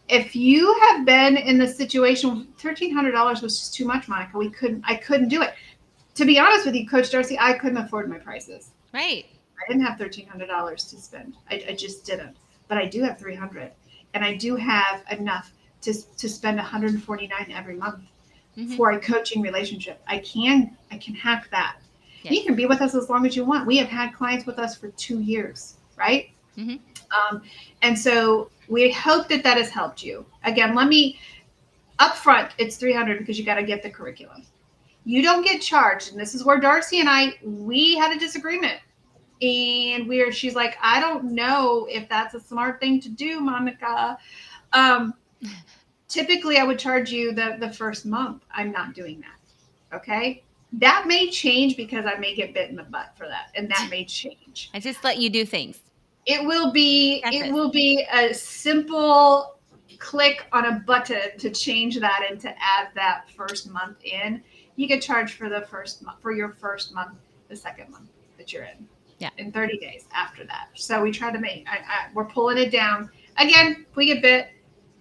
If you have been in the situation, $1,300 was just too much, Monica. I couldn't do it. To be honest with you, Coach Darcy, I couldn't afford my prices. Right. I didn't have $1,300 to spend. I just didn't. But I do have $300, and I do have enough to spend $149 every month for a coaching relationship. I can hack that. Yes. You can be with us as long as you want. We have had clients with us for 2 years, right? And so we hope that has helped you. Again, let me upfront. It's $300 because you got to get the curriculum. You don't get charged, and this is where Darcy and we had a disagreement. And she's like, I don't know if that's a smart thing to do, Monica. Typically, I would charge you the first month. I'm not doing that. Okay. That may change because I may get bit in the butt for that. And that may change. I just let you do things. It will be a simple click on a button to change that and to add that first month in. You get charged for your first month, the second month that you're in. Yeah. In 30 days after that. So we try to we're pulling it down. Again, if we get bit,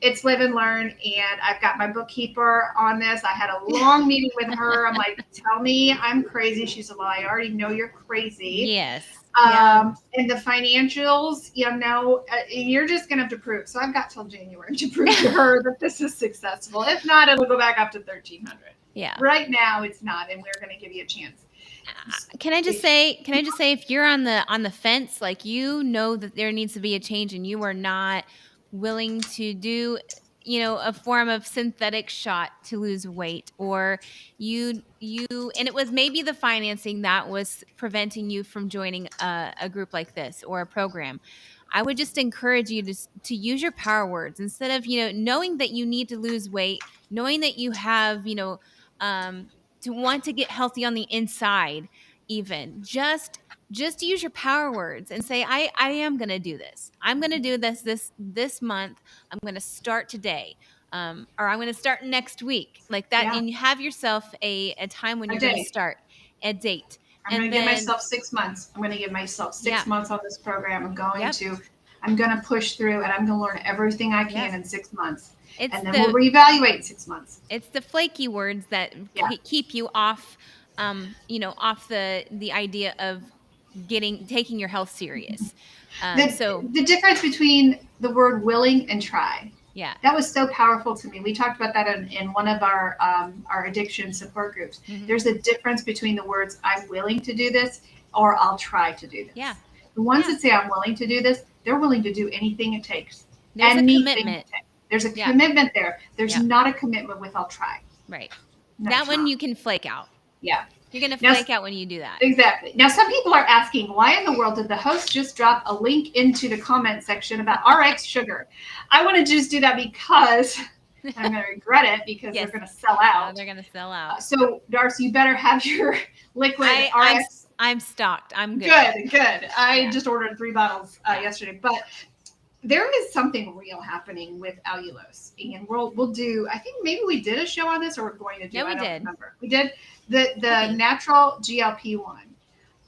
it's live and learn. And I've got my bookkeeper on this. I had a long meeting with her. I'm like, tell me I'm crazy. She said, well, I already know you're crazy. Yes. And the financials, you're just going to have to prove. So I've got till January to prove to her that this is successful. If not, it'll go back up to $1,300. Yeah. Right now it's not. And we're going to give you a chance. Can I just say if you're on the fence, like, that there needs to be a change and you are not willing to do, a form of synthetic shot to lose weight, or and it was maybe the financing that was preventing you from joining a group like this or a program, I would just encourage you to use your power words instead of, knowing that you need to lose weight, knowing that you have, to want to get healthy on the inside, even just use your power words and say, I am going to do this. I'm going to do this month. I'm going to start today. Or I'm going to start next week, like that. Yeah. And you have yourself a time when you're going to start, a date. I'm going to give myself 6 months. I'm going to give myself 6 months on this program. I'm going to push through, and I'm going to learn everything I can in 6 months. And then we'll reevaluate 6 months. It's the flaky words that keep you off, off the idea of taking your health serious. The difference between the word willing and try. Yeah. That was so powerful to me. We talked about that in one of our addiction support groups. Mm-hmm. There's a difference between the words, I'm willing to do this, or I'll try to do this. Yeah. The ones that say I'm willing to do this, they're willing to do anything it takes. There's a commitment. There's a commitment there. There's not a commitment with I'll try. Right. That one you can flake out. Yeah. You're going to flake out when you do that. Exactly. Now, some people are asking, why in the world did the host just drop a link into the comment section about RX sugar? I want to just do that because I'm going to regret it because they're going to sell out. They're going to sell out. So, Darcy, you better have your liquid RX. I'm stocked. I'm good. Good. I just ordered 3 bottles yesterday. But there is something real happening with allulose. And we'll do, I think maybe we did a show on this, or we're going to do. Yeah, we did. Remember. We did the natural GLP-1.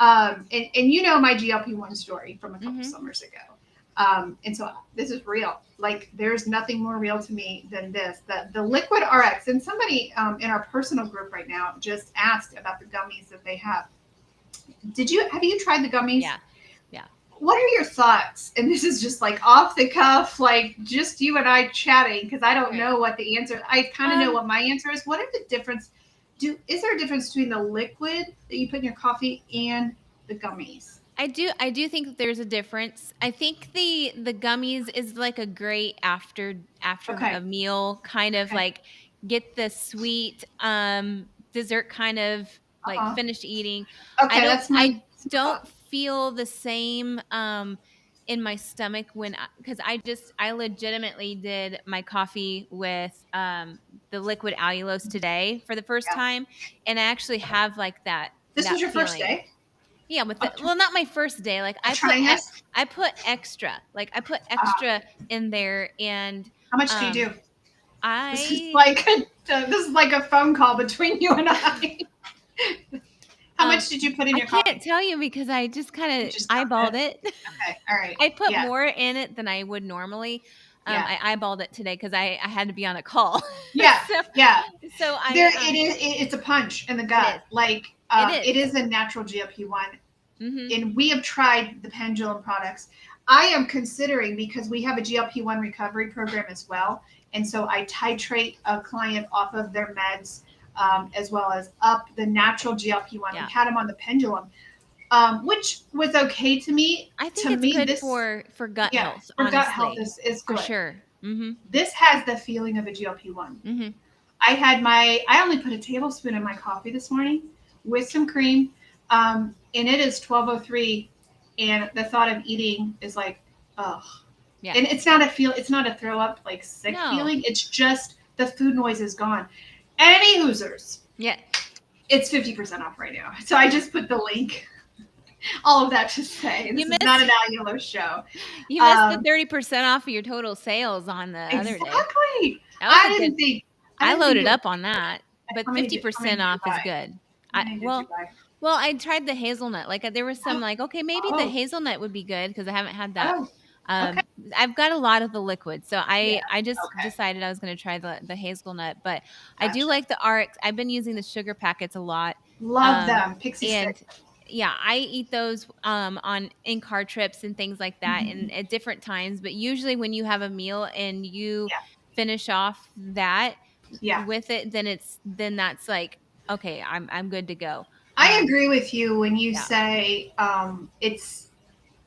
And my GLP-1 story from a couple summers ago. And so this is real. Like, there's nothing more real to me than this, the liquid RX. And somebody in our personal group right now just asked about the gummies that they have. Have you tried the gummies? Yeah. What are your thoughts? And this is just like off the cuff, like just you and I chatting, because I don't know what the answer. I kind of know what my answer is. What are the difference? Is there a difference between the liquid that you put in your coffee and the gummies? I do think that there's a difference. I think the gummies is like a great after a meal, kind of like get the sweet dessert kind of like finished eating. Okay, I don't feel the same in my stomach because I legitimately did my coffee with the liquid allulose today for the first Yeah. time, and I actually have like This was that your first feeling. day Yeah, with of, well, not my first day. Like of trying this? I put extra, Uh, in there, and how much do you um, do? This is I like a phone call between you and I. How um, much did you put in I your can't coffee? tell you because I just kind You of just dumped eyeballed it. it. Okay. All right. I put Yeah. more in it than I would normally. Yeah. I eyeballed it today because I had to be on a call. Yeah. so Yeah. so There I it is. It's a punch in the it gut. is. Like It is. it is a natural GLP-1, Mhm. and we have tried the Pendulum products. I am considering, because we have a GLP-1 recovery program as well, and so I titrate a client off of their meds, as well as up the natural GLP-1. Yeah. We had them on the Pendulum, which was okay to me. I think To it's me, good this, for gut yeah, health, for gut health honestly. is For good. sure. Mhm. This has the feeling of a GLP-1. Mhm. I only put a tablespoon in my coffee this morning with some cream, and it is 12:03, and the thought of eating is like, ugh. Yeah. And it's not a throw up like sick No. feeling. It's just the food noise is gone. Any Hoosers, Yeah. it's 50% off right now. So I just put the link. All of that to say, this You is not missed an allulose show. you missed the 30% off of your total sales on the other day. Exactly. That was I a good didn't think. I It loaded was, up on that, but how many did 50% you off is buy? good. How many did you buy? Well, I tried the hazelnut. Like there was some like, okay, maybe the Oh, hazelnut would be good because I haven't had that. oh, okay. I've got a lot of the liquid, so Yeah. I just Okay. decided I was going to try the hazelnut. But I do Gotcha. like the RX. I've been using the sugar packets a lot, Love um, them. Pixie and stick. yeah, I eat those on in car trips and things like that, Mhm. and at different times. But usually, when you have a meal and you Yeah. finish off that Yeah. with it, then that's like okay, I'm good to go. I agree with you when you Yeah, say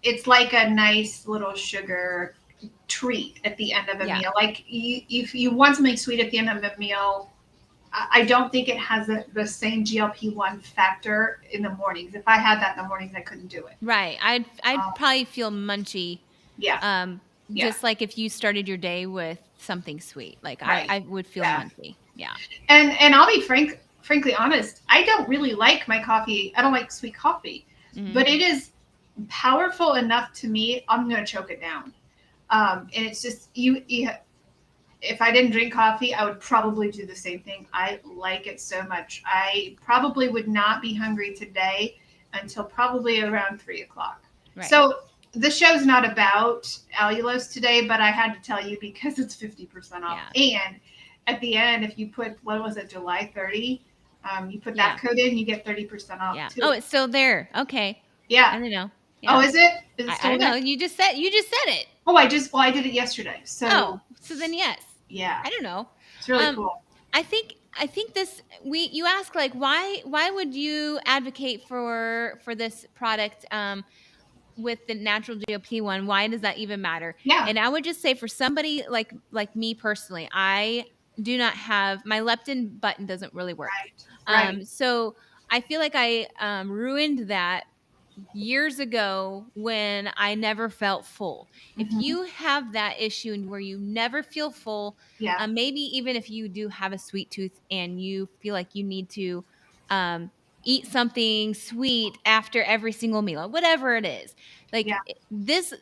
it's like a nice little sugar treat at the end of a yeah, meal. Like if you want something sweet at the end of a meal, I don't think it has the same GLP-1 factor in the mornings. If I had that in the mornings, I couldn't do it. right. I'd Um, probably feel munchy, yeah. um, Yeah. just like if you started your day with something sweet. Like Right. I would feel Yeah. munchy. Yeah, And I'll be frankly honest. I don't really like my coffee. I don't like sweet coffee, hmm but it is powerful enough to me. I'm gonna choke it down. And it's just you. If I didn't drink coffee, I would probably do the same thing. I like it so much. I probably would not be hungry today until probably around 3 o'clock. right. So the show's not about allulose today, but I had to tell you because it's 50% off. Yeah, And at the end, if you put, what was it, July 30, you put yeah, that code in, you get 30% off yeah. too. Oh, it's still there. Okay, Yeah. I don't know. Oh, Yeah, is it? Is it I still don't there? know. You just said it. Oh, I did it yesterday. Oh, So so then yes. yeah, I don't know. it's really Um, cool. I think this you ask like why would you advocate for this product with the natural GLP-1? Why does that even matter? Yeah. And I would just say for somebody like me personally, I do not have my leptin button doesn't really work. Right. Right. So I feel like I ruined that years ago when I never felt full. If Hmm. you have that issue and where you never feel full, Yeah. maybe even if you do have a sweet tooth and you feel like you need to um, eat something sweet after every single meal, whatever it is, like Yeah. this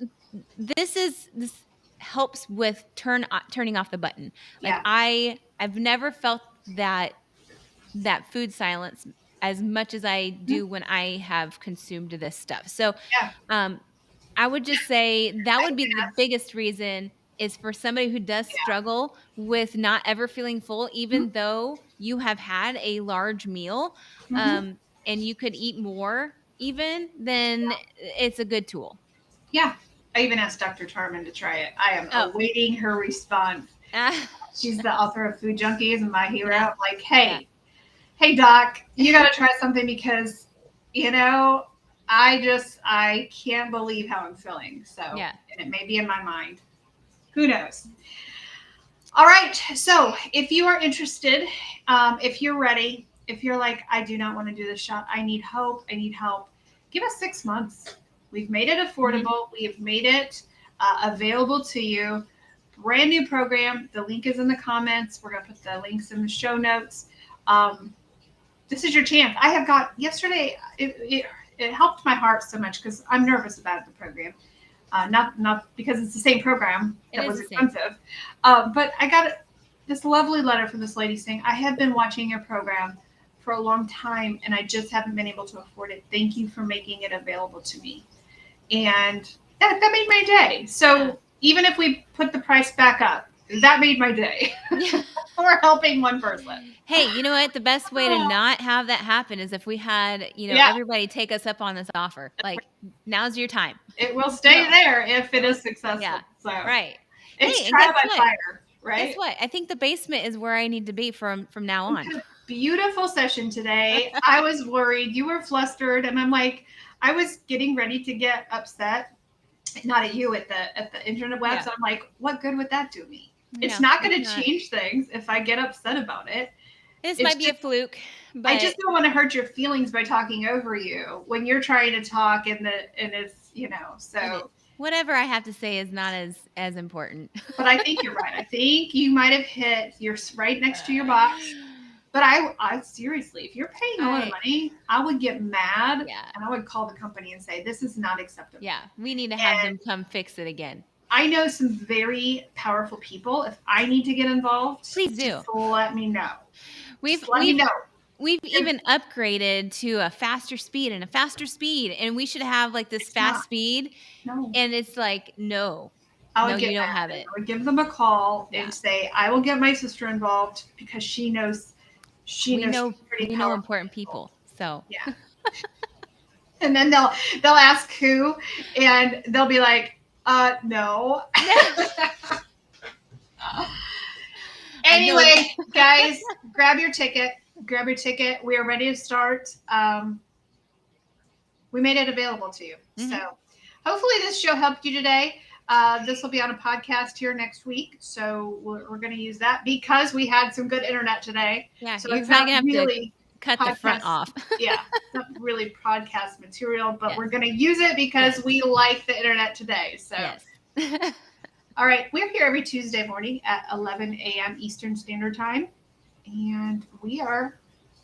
helps with turning off the button. Like Yeah. I've never felt that food silence as much as I Mhm. do when I have consumed this stuff. So, Yeah. um, I would just say that I would be can the ask. biggest reason is for somebody who does Yeah. struggle with not ever feeling full, Mhm. even though you have had a large meal, Mhm. and you could eat more even, then it's a good tool. Yeah. I even asked Dr. Tarman to try it. I am Oh, awaiting her response. ah, She's the author of Food Junkies and My Hero. yeah, I'm like, yeah, hey, doc, you got to try something because, you know, I can't believe how I'm feeling. So, yeah. and it may be in my mind. Who knows? All right. So, if you are interested, if you're ready, if you're like, I do not want to do this shot, I need hope, give us 6 months. We've made it affordable. We have made it available to you. Brand new program. The link is in the comments. We're going to put the links in the show notes. This is your chance. I have got yesterday. It helped my heart so much because I'm nervous about the program. Not because it's the same program that was expensive. But I got this lovely letter from this lady saying, I have been watching your program for a long time and I just haven't been able to afford it. Thank you for making it available to me. And that made my day. So even if we put the price back up, that made my day. We're helping one person. Hey, you know what? The best way to not have that happen is if we had, everybody take us up on this offer. Like, now's your time. It will stay there if it is successful. Yeah. So right. It's trial by fire, right? Guess what? I think the basement is where I need to be from now on. Beautiful session today. I was worried. You were flustered. And I'm like, I was getting ready to get upset. Not at you, at the internet web. So I'm like, what good would that do me? It's not going to change things if I get upset about it. This might be a fluke. But I just don't want to hurt your feelings by talking over you when you're trying to talk and it's, so. Whatever I have to say is not as important. But I think you're right. I think you might have you're right next to your box. But I seriously, if you're paying a lot of money, I would get mad and I would call the company and say, this is not acceptable. Yeah, we need to have them come fix it again. I know some very powerful people. If I need to get involved, please do. Just let me know. Let me know. We've even upgraded to a faster speed, and we should have like this fast speed. No. And it's like, you don't have it. I would give them a call and say, I will get my sister involved because she knows. We know important people. So yeah. And then they'll ask who, and they'll be like, no. Anyway, guys, grab your ticket. We are ready to start. We made it available to you. Mm-hmm. So hopefully this show helped you today. This will be on a podcast here next week. So we're going to use that because we had some good internet today. Yeah, so you're not going to have to cut the front off. Yeah, it's not really podcast material, but we're going to use it because we like the internet today. So, all right, we're here every Tuesday morning at 11 a.m. Eastern Standard Time, and we are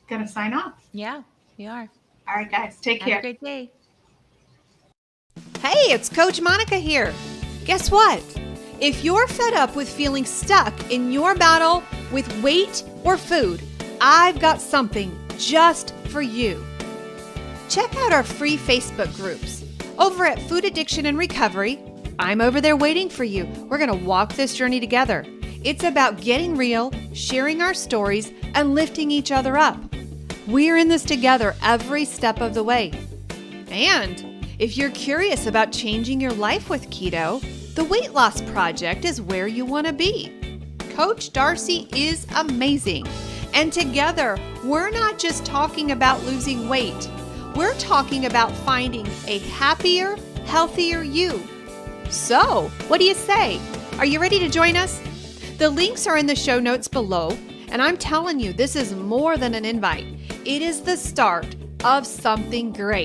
going to sign off. Yeah, we are. All right, guys, take care. Have a great day. Hey, it's Coach Monica here. Guess what? If you're fed up with feeling stuck in your battle with weight or food, I've got something just for you. Check out our free Facebook groups. Over at Food Addiction and Recovery, I'm over there waiting for you. We're going to walk this journey together. It's about getting real, sharing our stories, and lifting each other up. We're in this together every step of the way. And if you're curious about changing your life with keto, the Weight Loss Project is where you want to be. Coach Darcy is amazing. And together, we're not just talking about losing weight. We're talking about finding a happier, healthier you. So, what do you say? Are you ready to join us? The links are in the show notes below, and I'm telling you, this is more than an invite. It is the start of something great.